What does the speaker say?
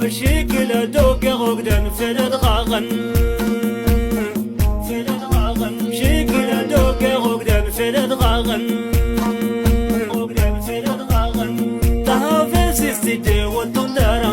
الشكل دوق غقدن في الغاغن شكل دوق غقدن في الغاغن تهافز استدي والطندرة